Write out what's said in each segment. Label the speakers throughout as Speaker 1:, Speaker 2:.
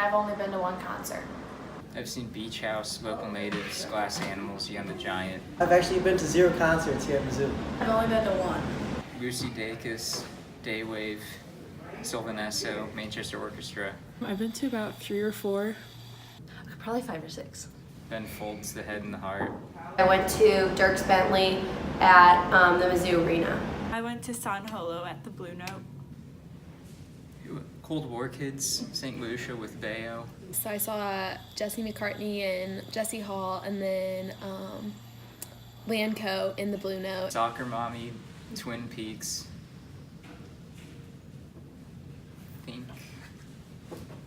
Speaker 1: I've only been to one concert.
Speaker 2: I've seen Beach House, Local Natives, Glass Animals, Young the Giant.
Speaker 3: I've actually been to 0 concerts here at Mizzou.
Speaker 1: I've only been to one.
Speaker 2: Lucy Dacus, Daywave, Sylvanesso, Manchester Orchestra.
Speaker 4: I've been to about 3 or 4.
Speaker 1: Probably 5 or 6.
Speaker 2: Ben Folds, The Head and the Heart.
Speaker 5: I went to Dirks Bentley at the Mizzou Arena.
Speaker 4: I went to San Holo at the Blue Note.
Speaker 2: Cold War Kids, St. Lucia with Bayo.
Speaker 6: So I saw Jesse McCartney and Jesse Hall, and then Lanco in the Blue Note.
Speaker 2: Soccer Mommy, Twin Peaks.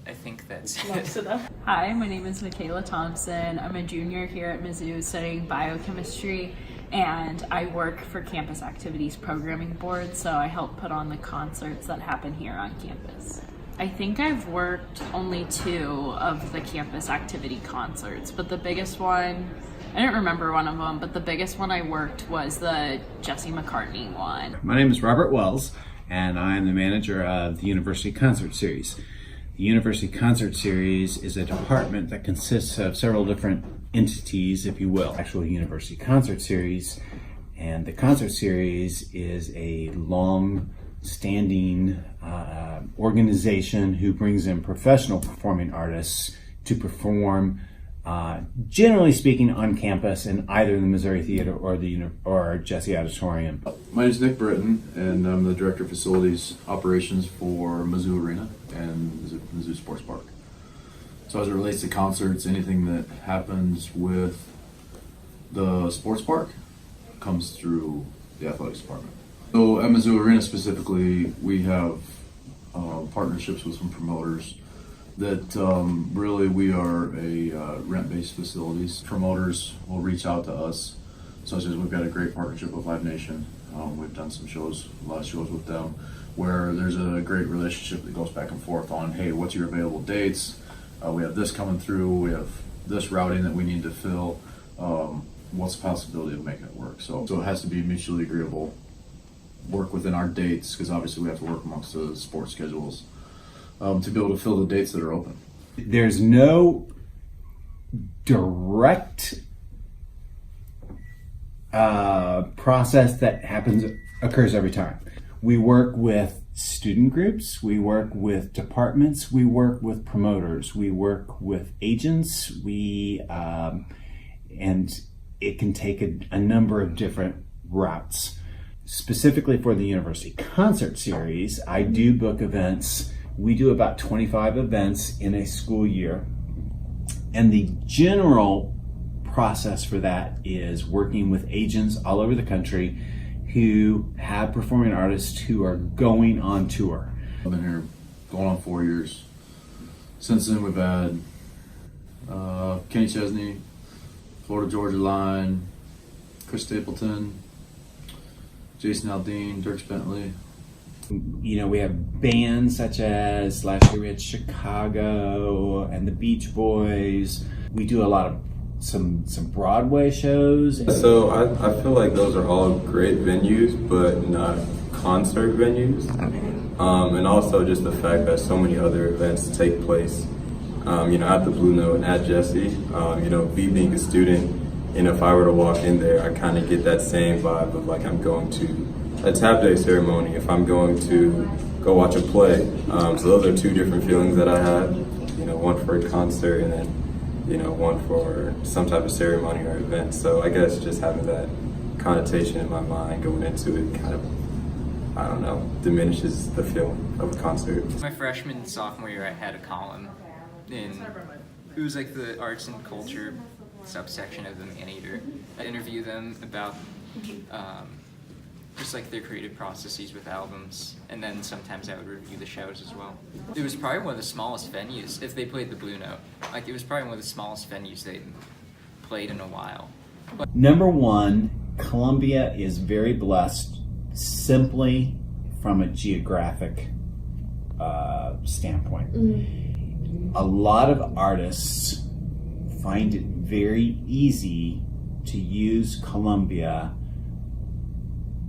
Speaker 2: I think that's it.
Speaker 7: Hi, my name is Michaela Thompson. I'm a junior here at Mizzou studying biochemistry, and I work for Campus Activities Programming Board, so I help put on the concerts that happen here on campus. I think I've worked only 2 of the campus activity concerts, but the biggest one, I don't remember one of them, but the biggest one I worked was the Jesse McCartney one.
Speaker 8: My name is Robert Wells, and I am the manager of the University Concert Series. The University Concert Series is a department that consists of several different entities, if you will. Actual University Concert Series, and the Concert Series is a long-standing organization who brings in professional performing artists to perform, generally speaking, on campus in either the Missouri Theater or Jesse Auditorium.
Speaker 9: My name is Nick Britton, and I'm the Director of Facilities Operations for Mizzou Arena and Mizzou Sports Park. So as it relates to concerts, anything that happens with the sports park comes through the athletics department. So at Mizzou Arena specifically, we have partnerships with some promoters that really we are a rent-based facilities. Promoters will reach out to us, such as we've got a great partnership with Live Nation. We've done some shows, a lot of shows with them, where there's a great relationship that goes back and forth on, hey, what's your available dates? We have this coming through, we have this routing that we need to fill. What's the possibility of making it work? So it has to be mutually agreeable, work within our dates, because obviously we have to work amongst the sports schedules to be able to fill the dates that are open.
Speaker 8: There's no direct process that occurs every time. We work with student groups, we work with departments, we work with promoters, we work with agents, and it can take a number of different routes. Specifically for the University Concert Series, I do book events. We do about 25 events in a school year, and the general process for that is working with agents all over the country who have performing artists who are going on tour.
Speaker 9: I've been here going on 4 years. Since then we've had Kenny Chesney, Florida Georgia Line, Chris Stapleton, Jason Aldean, Dirks Bentley.
Speaker 8: You know, we have bands such as last year we had Chicago and the Beach Boys. We do a lot of some Broadway shows.
Speaker 10: So I feel like those are all great venues, but not concert venues. And also just the fact that so many other events take place, at the Blue Note, at Jesse. Me being a student, and if I were to walk in there, I kind of get that same vibe of like I'm going to a tap day ceremony, if I'm going to go watch a play. So those are 2 different feelings that I had. One for a concert and then one for some type of ceremony or event. So I guess just having that connotation in my mind going into it kind of, diminishes the feeling of a concert.
Speaker 2: My freshman and sophomore year, I had a column it was like the arts and culture subsection of the Maneater. I interview them about just like their creative processes with albums, and then sometimes I would review the shows as well. It was probably one of the smallest venues, if they played the Blue Note. Like, it was probably one of the smallest venues they'd played in a while.
Speaker 8: Number one, Columbia is very blessed simply from a geographic standpoint. A lot of artists find it very easy to use Columbia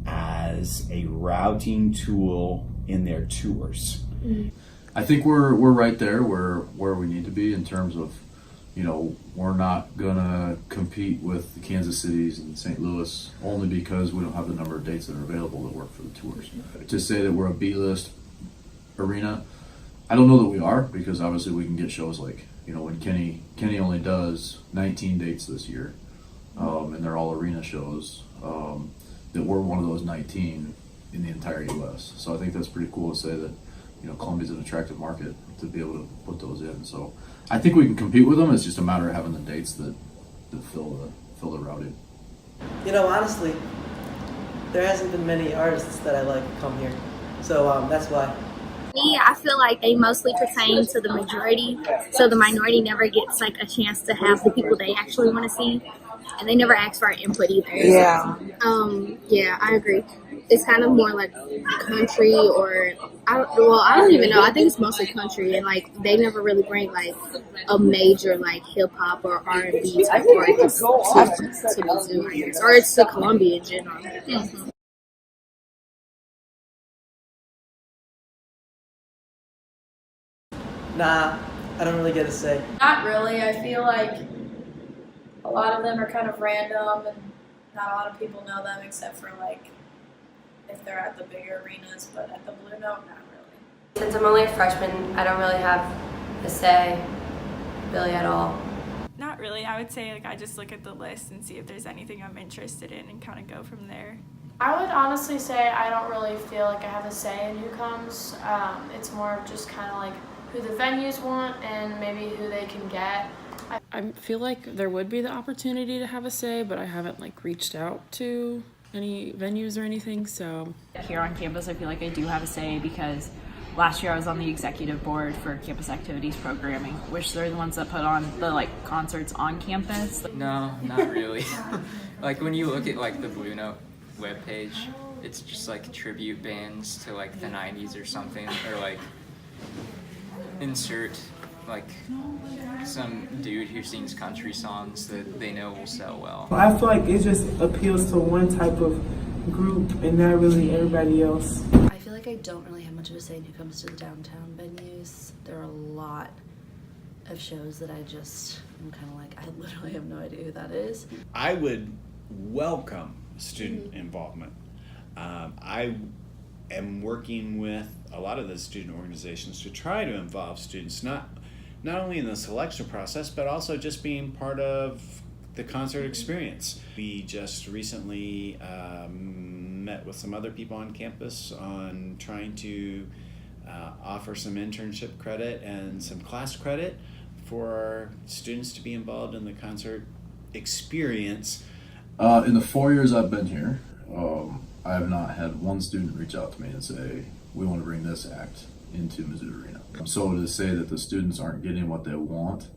Speaker 8: as a routing tool in their tours.
Speaker 9: I think we're right there where we need to be in terms of, we're not gonna compete with the Kansas Cities and St. Louis only because we don't have the number of dates that are available that work for the tours. To say that we're a B-list arena, I don't know that we are, because obviously we can get shows like, when Kenny only does 19 dates this year, and they're all arena shows, that we're one of those 19 in the entire U.S. So I think that's pretty cool to say that, Columbia's an attractive market to be able to put those in. So I think we can compete with them. It's just a matter of having the dates that fill the routing.
Speaker 3: Honestly, there hasn't been many artists that I like come here, so that's why.
Speaker 11: Me, I feel like they mostly pertain to the majority, so the minority never gets like a chance to have the people they actually want to see, and they never ask for our input either.
Speaker 12: Yeah.
Speaker 11: Yeah, I agree. It's kind of more like country, or I don't even know. I think it's mostly country, and like they never really bring like a major like hip hop or R&B type artist to Mizzou, I guess, or it's to Columbia in general. Mm-hmm.
Speaker 3: Nah, I don't really get a say.
Speaker 1: Not really. I feel like a lot of them are kind of random and not a lot of people know them except for like if they're at the bigger arenas, but at the Blue Note, not really.
Speaker 5: Since I'm only a freshman, I don't really have a say really at all.
Speaker 4: Not really. I would say like I just look at the list and see if there's anything I'm interested in and kind of go from there.
Speaker 1: I would honestly say I don't really feel like I have a say in who comes. It's more of just kind of like who the venues want and maybe who they can get.
Speaker 13: I feel like there would be the opportunity to have a say, but I haven't like reached out to any venues or anything, so.
Speaker 7: Here on campus, I feel like I do have a say because last year I was on the executive board for campus activities programming, which they're the ones that put on the like concerts on campus.
Speaker 2: No, not really. Like when you look at like the Blue Note webpage, it's just like tribute bands to like the 90s or something, or like insert like some dude who sings country songs that they know will sell well.
Speaker 12: I feel like it just appeals to one type of group and not really everybody else.
Speaker 1: I feel like I don't really have much of a say in who comes to the downtown venues. There are a lot of shows that I'm kind of like, I literally have no idea who that is.
Speaker 8: I would welcome student involvement. I am working with a lot of the student organizations to try to involve students, not only in the selection process, but also just being part of the concert experience. We just recently met with some other people on campus on trying to offer some internship credit and some class credit for students to be involved in the concert experience.
Speaker 9: In the 4 years I've been here, I have not had one student reach out to me and say, we want to bring this act into Mizzou Arena. So to say that the students aren't getting what they want,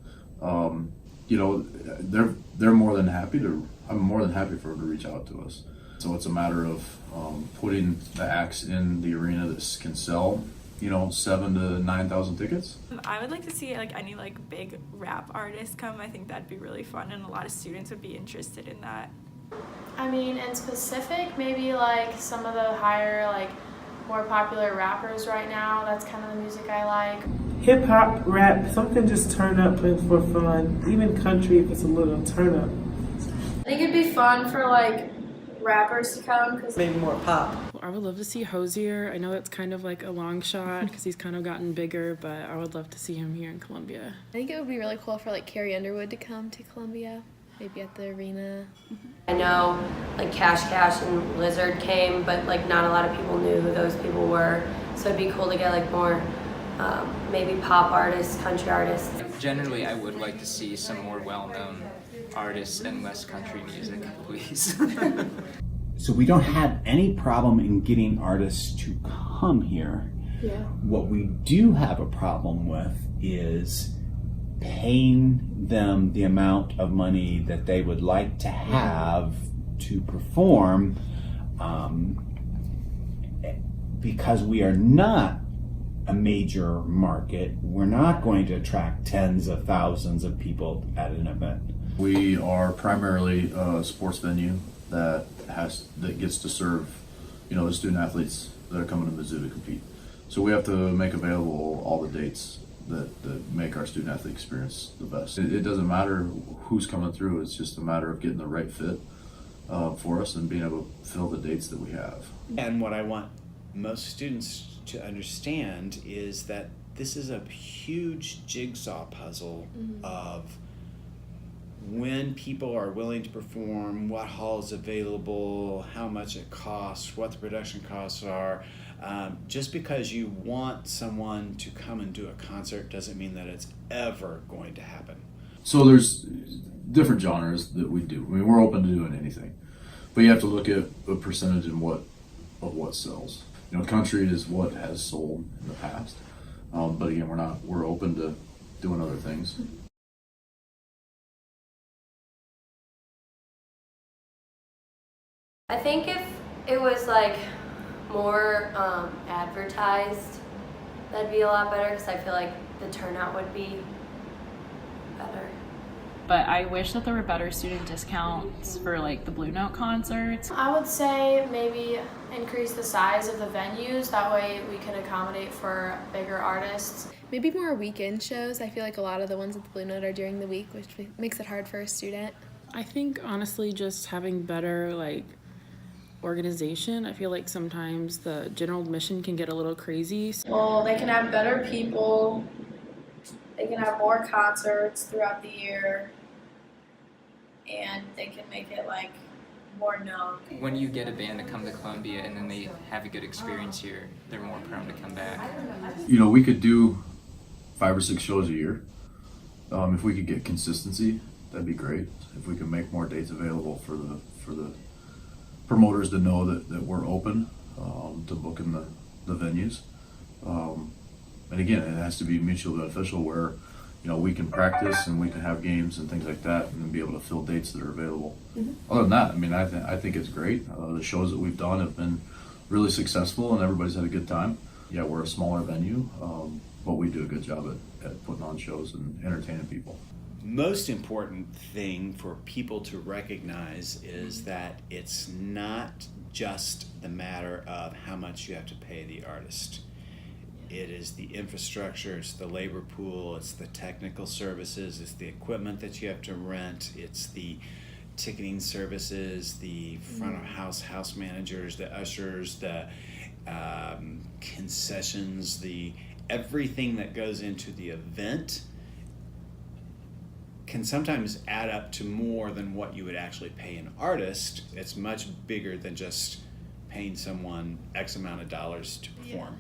Speaker 9: they're more than happy to, I'm more than happy for them to reach out to us. So it's a matter of putting the acts in the arena that can sell, 7,000 to 9,000 tickets.
Speaker 4: I would like to see like any like big rap artists come. I think that'd be really fun and a lot of students would be interested in that.
Speaker 1: I mean, in specific, maybe like some of the higher, like more popular rappers right now. That's kind of the music I like.
Speaker 12: Hip hop, rap, something just turn up and for fun. Even country if it's a little turn up.
Speaker 1: I think it'd be fun for like rappers to come.
Speaker 3: Maybe more pop.
Speaker 13: I would love to see Hosier. I know that's kind of like a long shot because he's kind of gotten bigger, but I would love to see him here in Columbia.
Speaker 6: I think it would be really cool for like Carrie Underwood to come to Columbia, maybe at the arena.
Speaker 5: I know like Cash and Lizard came, but like not a lot of people knew who those people were. So it'd be cool to get like more maybe pop artists, country artists.
Speaker 2: Generally, I would like to see some more well-known artists and less country music, please.
Speaker 8: So we don't have any problem in getting artists to come here.
Speaker 6: Yeah.
Speaker 8: What we do have a problem with is paying them the amount of money that they would like to have to perform, because we are not a major market. We're not going to attract tens of thousands of people at an event.
Speaker 9: We are primarily a sports venue that gets to serve, the student athletes that are coming to Mizzou to compete. So we have to make available all the dates that make our student athlete experience the best. It doesn't matter who's coming through, it's just a matter of getting the right fit for us and being able to fill the dates that we have.
Speaker 14: And what I want most students to understand is that this is a huge jigsaw puzzle of when people are willing to perform, what hall is available, how much it costs, what the production costs are. Just because you want someone to come and do a concert doesn't mean that it's ever going to happen.
Speaker 9: So there's different genres that we do. I mean, we're open to doing anything, but you have to look at a percentage of what sells. You know, country is what has sold in the past, but again, we're open to doing other things.
Speaker 5: I think if it was like more advertised, that'd be a lot better because I feel like the turnout would be better.
Speaker 7: But I wish that there were better student discounts for like the Blue Note concerts.
Speaker 1: I would say maybe increase the size of the venues. That way we can accommodate for bigger artists.
Speaker 6: Maybe more weekend shows. I feel like a lot of the ones at the Blue Note are during the week, which makes it hard for a student.
Speaker 13: I think honestly just having better like organization. I feel like sometimes the general admission can get a little crazy.
Speaker 1: Well, they can have better people. They can have more concerts throughout the year. And they can make it like more known.
Speaker 2: When you get a band to come to Columbia and then they have a good experience here, they're more prone to come back.
Speaker 9: You know, we could do 5 or 6 shows a year. If we could get consistency, that'd be great. If we could make more dates available for the promoters to know that we're open to booking the venues. And again, it has to be mutually beneficial where, you know, we can practice and we can have games and things like that and be able to fill dates that are available. Other than that, I mean, I think it's great. The shows that we've done have been really successful and everybody's had a good time. Yeah, we're a smaller venue, but we do a good job at putting on shows and entertaining people.
Speaker 14: Most important thing for people to recognize is that it's not just the matter of how much you have to pay the artist. It is the infrastructure, it's the labor pool, it's the technical services, it's the equipment that you have to rent, it's the ticketing services, the front of house managers, the ushers, the concessions, everything that goes into the event can sometimes add up to more than what you would actually pay an artist. It's much bigger than just paying someone X amount of dollars to perform.